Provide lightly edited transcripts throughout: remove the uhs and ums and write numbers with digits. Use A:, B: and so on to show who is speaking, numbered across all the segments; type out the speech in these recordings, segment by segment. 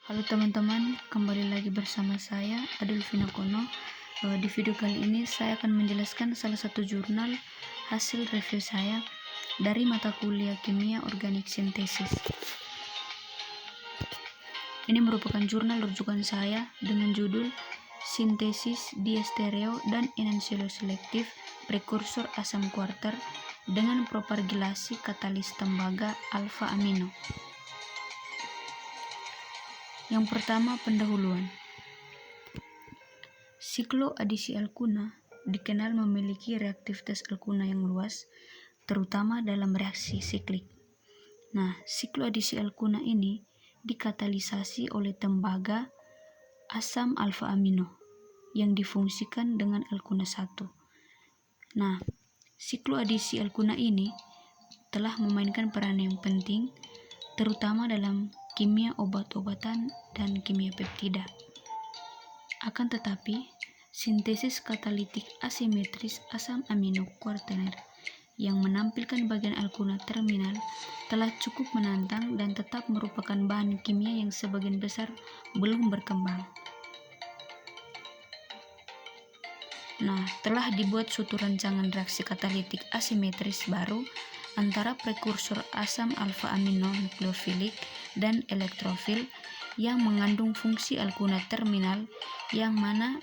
A: Halo teman-teman, kembali lagi bersama saya Adolfina Kono. Di video kali ini saya akan menjelaskan salah satu jurnal hasil review saya dari mata kuliah Kimia Organik Sintesis. Ini merupakan jurnal rujukan saya dengan judul Sintesis Diestereo dan Enantioselektif Prekursor Asam Kuarter dengan Propargilasi Katalis Tembaga Alfa Amino. Yang pertama, pendahuluan. Sikloadisi alkuna dikenal memiliki reaktivitas alkuna yang luas, terutama dalam reaksi siklik. Nah, sikloadisi alkuna ini dikatalisasi oleh tembaga asam alfa amino yang difungsikan dengan alkuna 1. Nah, sikloadisi alkuna ini telah memainkan peran yang penting terutama dalam kimia obat-obatan dan kimia peptida. Akan tetapi, sintesis katalitik asimetris asam amino kuartener yang menampilkan bagian alkuna terminal telah cukup menantang dan tetap merupakan bahan kimia yang sebagian besar belum berkembang. Nah, telah dibuat suatu rancangan reaksi katalitik asimetris baru antara prekursor asam alfa amino nukleofilik dan elektrofil yang mengandung fungsi alkuna terminal yang mana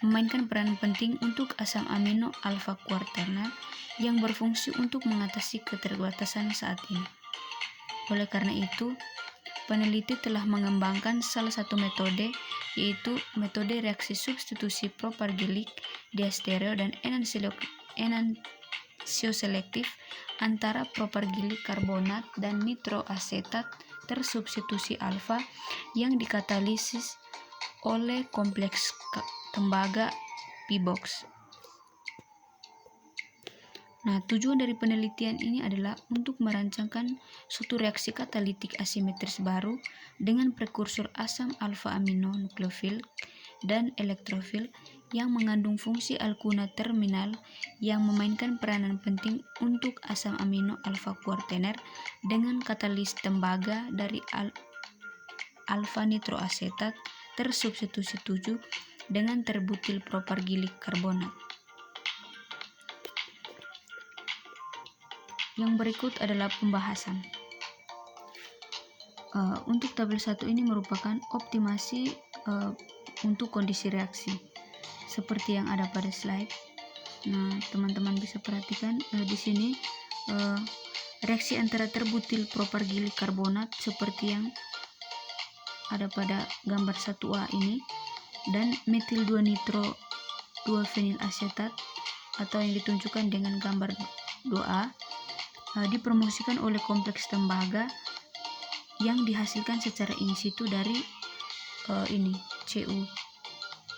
A: memainkan peran penting untuk asam amino alfa kuartener yang berfungsi untuk mengatasi keterbatasan saat ini. Oleh karena itu, peneliti telah mengembangkan salah satu metode, yaitu metode reaksi substitusi propargilik, diestereo, dan enantioselektif antara propargilik karbonat dan nitroasetat tersubstitusi alfa yang dikatalisis oleh kompleks tembaga P-box. Nah, tujuan dari penelitian ini adalah untuk merancangkan suatu reaksi katalitik asimetris baru dengan prekursor asam alfa amino nukleofil dan elektrofil yang mengandung fungsi alkuna terminal yang memainkan peranan penting untuk asam amino alfa kuartener dengan katalis tembaga dari alfa nitroasetat tersubstitusi 7 dengan terbutil propargilik karbonat. Yang berikut adalah pembahasan. Untuk tabel 1 ini merupakan optimasi untuk kondisi reaksi seperti yang ada pada slide. Nah, teman-teman bisa perhatikan di sini reaksi antara terbutil propargilik karbonat seperti yang ada pada gambar 1A ini dan metil 2 nitro 2 fenil asetat atau yang ditunjukkan dengan gambar 2A dipromosikan oleh kompleks tembaga yang dihasilkan secara in situ dari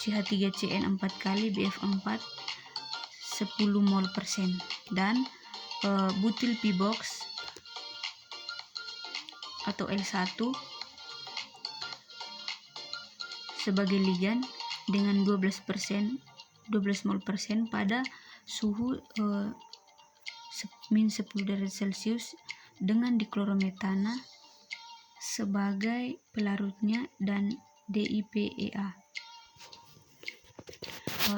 A: CH3CN 4 kali BF4 10 mol persen dan butil P-box atau L1 sebagai ligan dengan 12 mol persen pada suhu min 10 derajat Celcius dengan diklorometana sebagai pelarutnya dan DIPEA.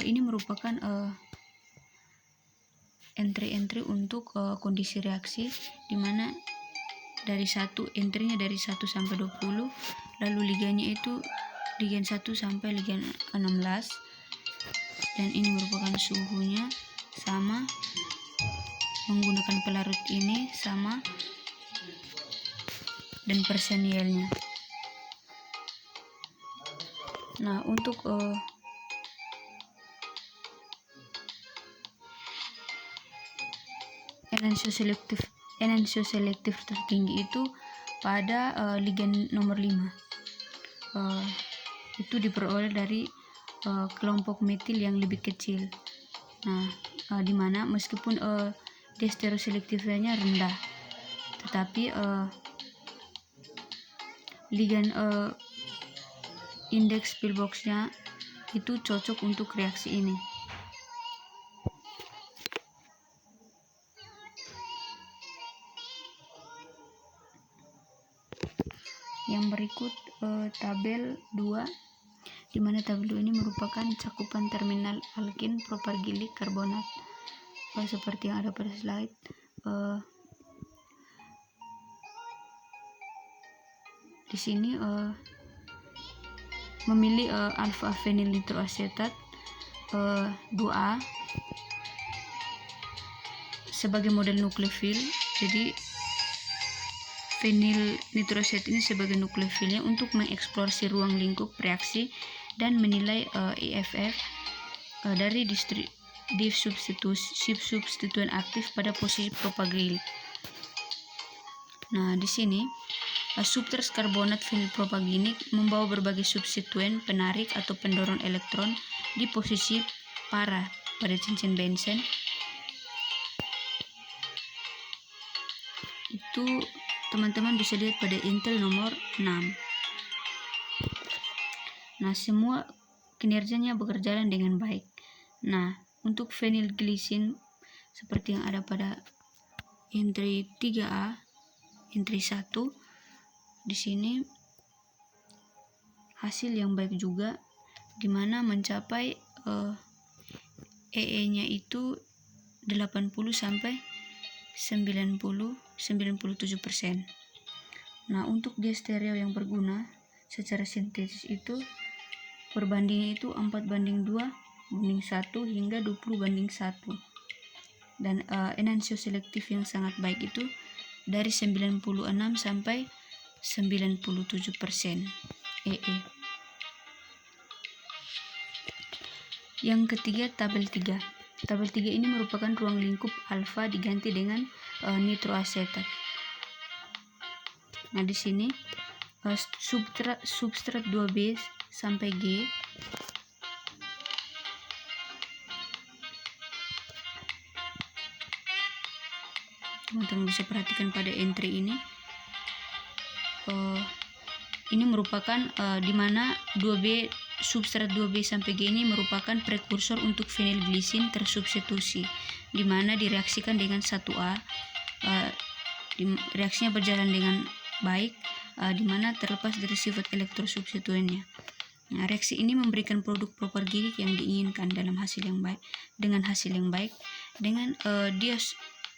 A: Ini merupakan entry untuk kondisi reaksi di mana dari entry-nya dari 1 sampai 20, lalu ligannya itu ligan 1 sampai ligan 16 dan ini merupakan suhunya sama, menggunakan pelarut ini sama, dan persen yield-nya. Nah, untuk enantioselektif tertinggi itu pada ligan nomor 5. Itu diperoleh dari kelompok metil yang lebih kecil. Nah, di mana meskipun diesteroselektifnya rendah, tetapi ligan indeks P-box-nya itu cocok untuk reaksi ini. Yang berikut berikut tabel 2, di mana tabel 2 ini merupakan cakupan terminal alkin propargilik karbonat seperti yang ada pada slide. Di sini memilih alfa fenil nitroasetat 2A sebagai model nukleofil. Jadi fenil nitroasetat ini sebagai nukleofilnya untuk mengeksplorasi ruang lingkup reaksi dan menilai EFF dari substituen aktif pada posisi propagilik. Nah, di sini substrate karbonat fenil propagilik membawa berbagai substituen penarik atau pendorong elektron di posisi para pada cincin benzen. Itu teman-teman bisa lihat pada intel nomor 6. Nah, semua kinerjanya berjalan dengan baik. Nah, untuk fenil glisin seperti yang ada pada entry 3A, entry 1, di sini hasil yang baik juga, di mana mencapai EE-nya itu 80 sampai 97%. Nah, untuk diastereo yang berguna secara sintetis itu perbandingannya itu 4:2:1 hingga 20:1. Dan enantiomer selektif yang sangat baik itu dari 96 sampai 97% EE. Yang ketiga, tabel 3. Tabel 3 ini merupakan ruang lingkup alfa diganti dengan nitroasetat. Nah, di sini substrat 2B sampai G teman-teman bisa perhatikan pada entry ini. Ini merupakan di mana 2B substrat 2B sampai G ini merupakan prekursor untuk fenil glisin tersubstitusi, di mana direaksikan dengan 1A. Reaksinya berjalan dengan baik, di mana terlepas dari sifat elektrosubstituennya. Nah, reaksi ini memberikan produk propargilik yang diinginkan dengan hasil yang baik dengan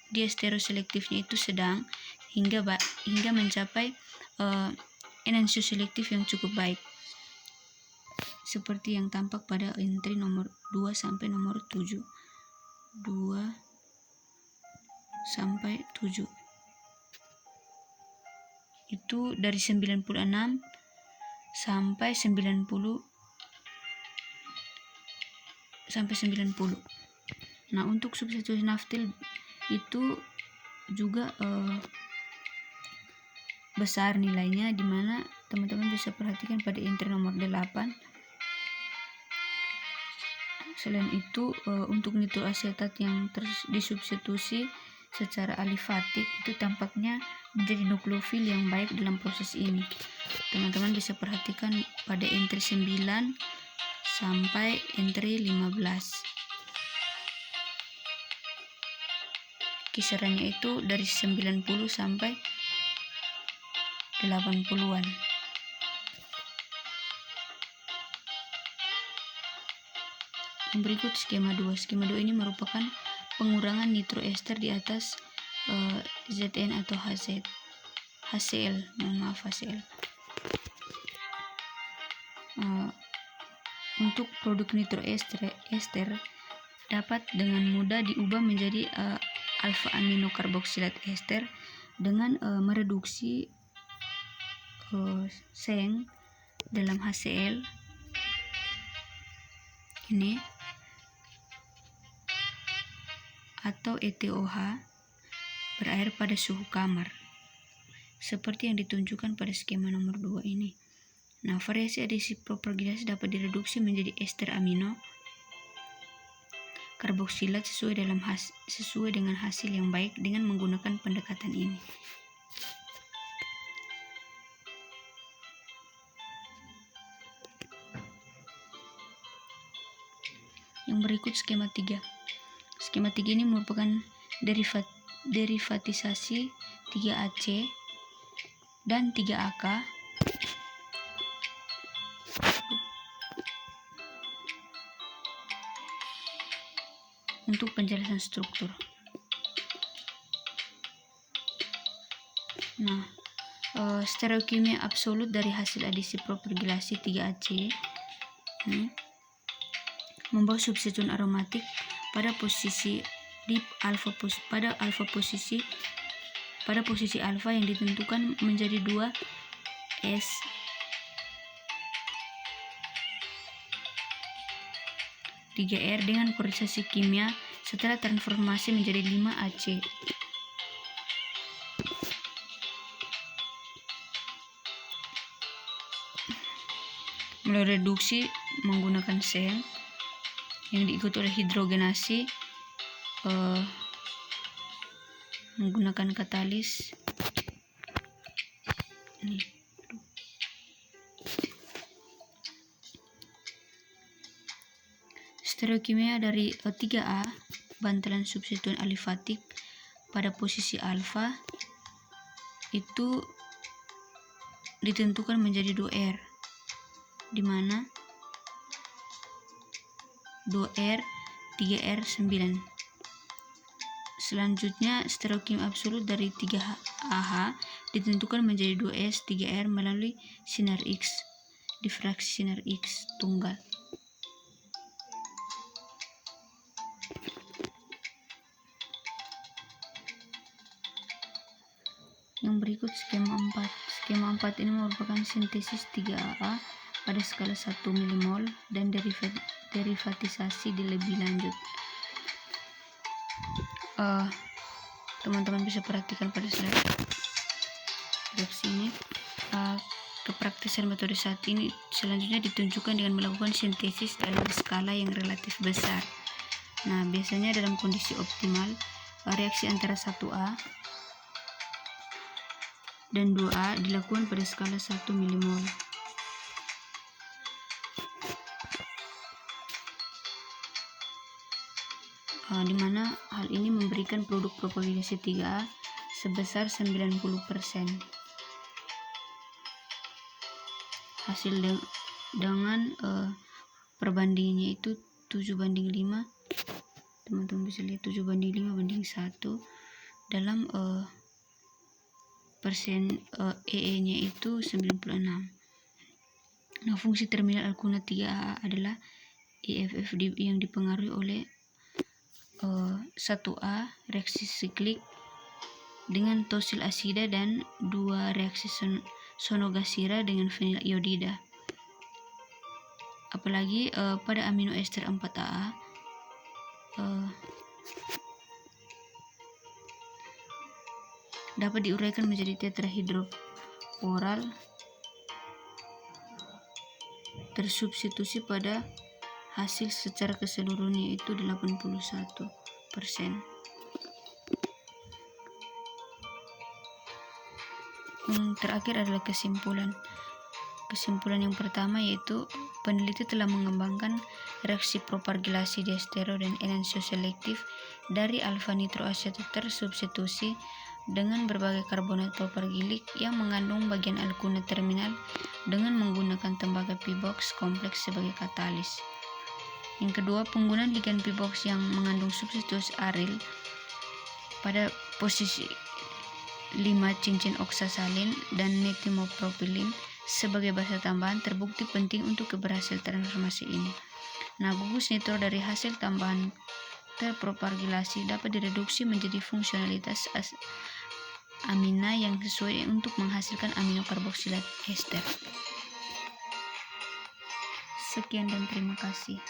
A: diastereoselektifnya itu sedang hingga mencapai enantiomer selektif yang cukup baik, seperti yang tampak pada entry nomor 2 sampai nomor 7. 2 sampai 7 itu dari 96 sampai 90. Nah, untuk substitusi naftil itu juga besar nilainya, di mana teman-teman bisa perhatikan pada entry nomor 8. Selain itu untuk nitroasetat yang disubstitusi secara alifatik itu tampaknya menjadi nukleofil yang baik dalam proses ini. Teman-teman bisa perhatikan pada entry 9 sampai entry 15. Kisarannya itu dari 90 sampai 80-an. Yang berikut skema 2. Skema 2 ini merupakan pengurangan nitroester di atas ZN atau HCl. Untuk produk nitroester dapat dengan mudah diubah menjadi alfa amino karboksilat ester dengan mereduksi seng dalam HCl ini atau ETOH berair pada suhu kamar, seperti yang ditunjukkan pada skema nomor 2 ini. Nah, variasi adisi propargilase dapat direduksi menjadi ester amino karboksilat sesuai dengan hasil yang baik dengan menggunakan pendekatan ini. Yang berikut skema 3. Skema 3 ini merupakan derivatisasi 3AC dan 3AK untuk penjelasan struktur. Nah, stereokimia absolut dari hasil adisi propergilasi 3AC membawa substituen aromatik pada posisi posisi alfa yang ditentukan menjadi 2S 3R dengan koreksasi kimia setelah transformasi menjadi 5AC. Melalui reduksi menggunakan sel yang diikuti oleh hidrogenasi menggunakan katalis. Stereokimia dari 3A bantalan substituen alifatik pada posisi alfa itu ditentukan menjadi 2R, di mana 2R 3R 9. Selanjutnya stereokimia absolut dari 3AH ditentukan menjadi 2S 3R melalui sinar X, difraksi sinar X tunggal. Yang berikut skema 4. Skema 4 ini merupakan sintesis 3AA pada skala 1 milimol dan derivatisasi di lebih lanjut. Teman-teman bisa perhatikan pada slide reaksi ini. Kepraktisan metode saat ini selanjutnya ditunjukkan dengan melakukan sintesis dalam skala yang relatif besar. Nah, biasanya dalam kondisi optimal reaksi antara 1A dan 2A dilakukan pada skala 1 milimol. Di mana hal ini memberikan produk propagasi 3A sebesar 90%. Hasil dengan perbandingannya itu 7:5. Teman-teman bisa lihat 7:5:1 dalam persen EE-nya itu 96. Nah, fungsi terminal alkuna 3A adalah EFF yang dipengaruhi oleh 1A reaksi siklik dengan tosil asida dan 2 reaksi sonogasira dengan fenil iodida. Apalagi pada amino ester 4AA dapat diuraikan menjadi tetrahidroforal tersubstitusi pada hasil secara keseluruhannya itu 81%. Terakhir adalah kesimpulan. Kesimpulan yang pertama yaitu peneliti telah mengembangkan reaksi propargilasi diestero dan enantioselektif dari alfa nitroasetat tersubstitusi dengan berbagai karbonat propargilik yang mengandung bagian alkuna terminal dengan menggunakan tembaga P-box kompleks sebagai katalis. Yang kedua, penggunaan ligan P-box yang mengandung substitusi aril pada posisi 5 cincin oksasalin dan metimopropilin sebagai basa tambahan terbukti penting untuk keberhasilan transformasi ini. Nah, gugus nitro dari hasil tambahan terpropargilasi dapat direduksi menjadi fungsionalitas amina yang sesuai untuk menghasilkan amino karboksilat ester. Sekian dan terima kasih.